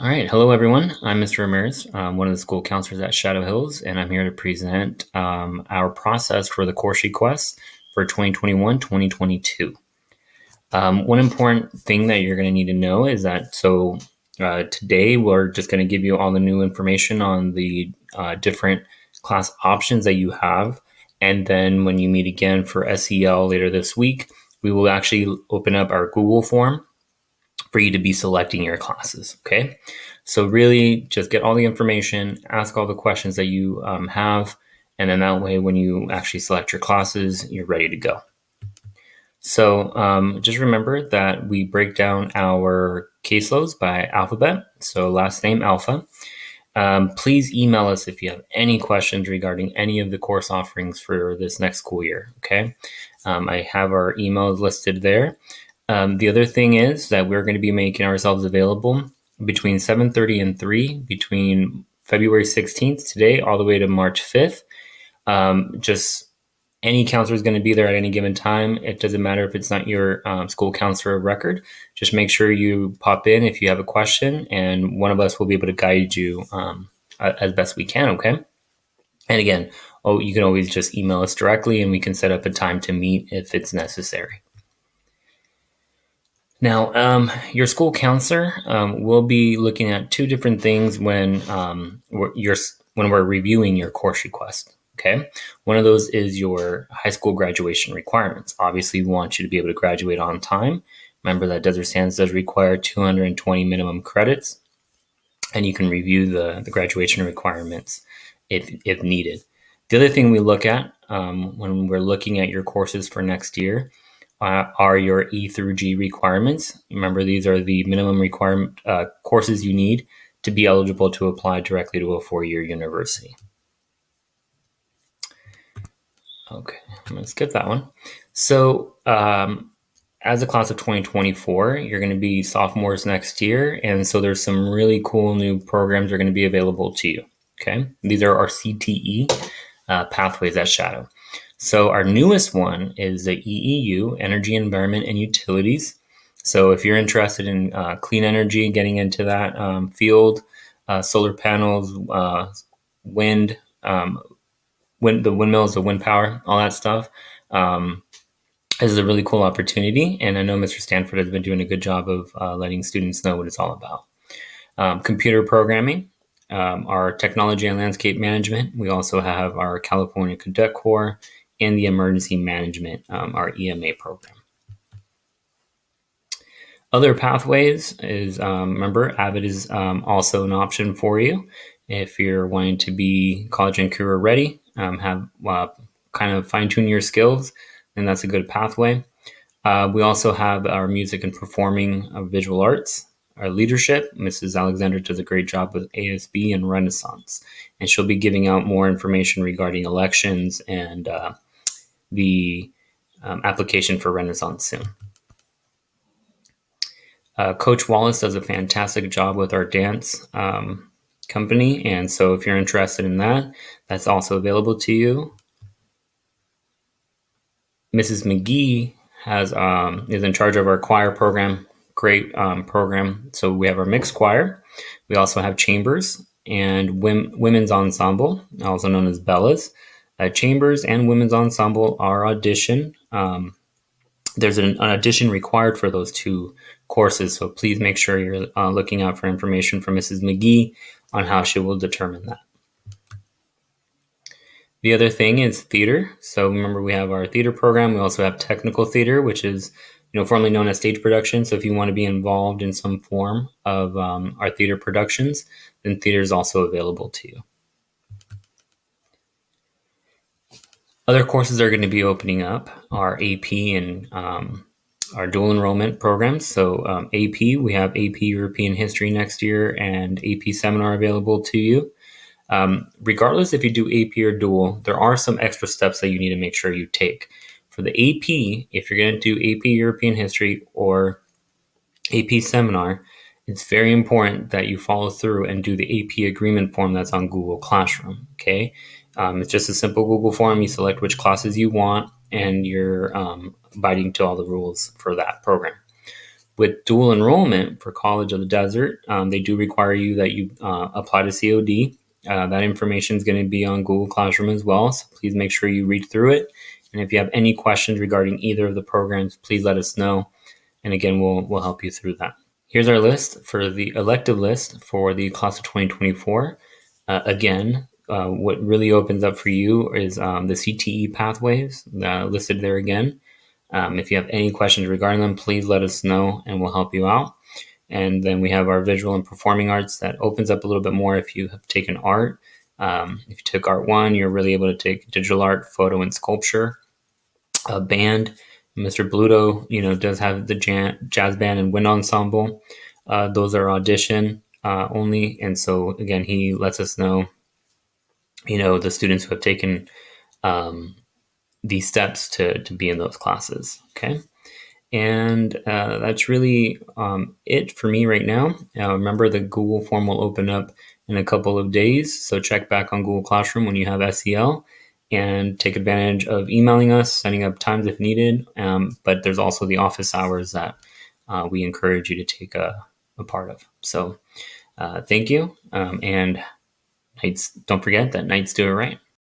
All right. Hello, everyone. I'm Mr. Ramirez, one of the school counselors at Shadow Hills, and I'm here to present our process for the course requests for 2021-2022. One important thing that you're going to need to know is that today we're just going to give you all the new information on the different class options that you have. And then when you meet again for SEL later this week, we will actually open up our Google form for you to be selecting your classes. Okay. So really just get all the information, ask all the questions that you have, and then that way when you actually select your classes, you're ready to go. So just remember that we break down our caseloads by alphabet. So last name Alpha. Please email us if you have any questions regarding any of the course offerings for this next school year. Okay. I have our emails listed there. The other thing is that we're going to be making ourselves available between 7:30 and 3 between February 16th today all the way to March 5th. Just any counselor is going to be there at any given time. It doesn't matter if it's not your school counselor of record. Just make sure you pop in if you have a question, and one of us will be able to guide you as best we can, okay? And again, you can always just email us directly, and we can set up a time to meet if it's necessary. Now, your school counselor will be looking at two different things when we're reviewing your course request. Okay, one of those is your high school graduation requirements. Obviously, we want you to be able to graduate on time. Remember that Desert Sands does require 220 minimum credits, and you can review the graduation requirements if needed. The other thing we look at when we're looking at your courses for next year are your E through G requirements. Remember, these are the minimum requirement courses you need to be eligible to apply directly to a four-year university. Okay, I'm going to skip that one. So as a class of 2024, you're going to be sophomores next year. And so there's some really cool new programs that are going to be available to you. Okay, these are our CTE pathways at Shadow. So our newest one is the EEU, Energy, Environment, and Utilities. So if you're interested in clean energy, getting into that field, solar panels, wind, the windmills, the wind power, all that stuff, this is a really cool opportunity. And I know Mr. Stanford has been doing a good job of letting students know what it's all about. Computer programming, our technology and landscape management. We also have our California Cadet Corps, and the emergency management, our EMA program. Other pathways is, remember, AVID is also an option for you if you're wanting to be college and career ready, have kind of fine tune your skills, then that's a good pathway. We also have our music and performing visual arts. Our leadership, Mrs. Alexander does a great job with ASB and Renaissance, and she'll be giving out more information regarding elections and the application for Renaissance soon. Coach Wallace does a fantastic job with our dance company, and so if you're interested in that, that's also available to you. Mrs. McGee is in charge of our choir program, great program. So we have our mixed choir. We also have chambers and women's ensemble, also known as Bellas. Chambers and women's ensemble are audition. There's an audition required for those two courses, so please make sure you're looking out for information from Mrs. McGee on how she will determine that. The other thing is theater. So remember, we have our theater program. We also have technical theater, which is formerly known as stage production. So if you want to be involved in some form of our theater productions, then theater is also available to you. Other courses that are going to be opening up are AP and our dual enrollment programs. So AP, we have AP European History next year and AP Seminar available to you. Regardless if you do AP or dual, there are some extra steps that you need to make sure you take. For the AP, if you're going to do AP European History or AP Seminar, it's very important that you follow through and do the AP agreement form that's on Google Classroom, okay? It's just a simple Google form. You select which classes you want, and you're abiding to all the rules for that program. With dual enrollment for College of the Desert, they do require you that you apply to COD. That information is going to be on Google Classroom as well, so please make sure you read through it. And if you have any questions regarding either of the programs, please let us know. And again, we'll help you through that. Here's our list for the elective list for the class of 2024. Again, what really opens up for you is the CTE pathways listed there again. If you have any questions regarding them, please let us know and we'll help you out. And then we have our visual and performing arts that opens up a little bit more if you have taken art. If you took Art 1, you're really able to take digital art, photo, and sculpture. Band, Mr. Bluto, does have the jazz band and wind ensemble. Those are audition only. And so, again, he lets us know, the students who have taken these steps to be in those classes. Okay. And that's really it for me right now. Remember, the Google form will open up in a couple of days. So check back on Google Classroom when you have SEL and take advantage of emailing us, setting up times if needed. But there's also the office hours that we encourage you to take a part of. So thank you. And Knights, don't forget that Knights do it right.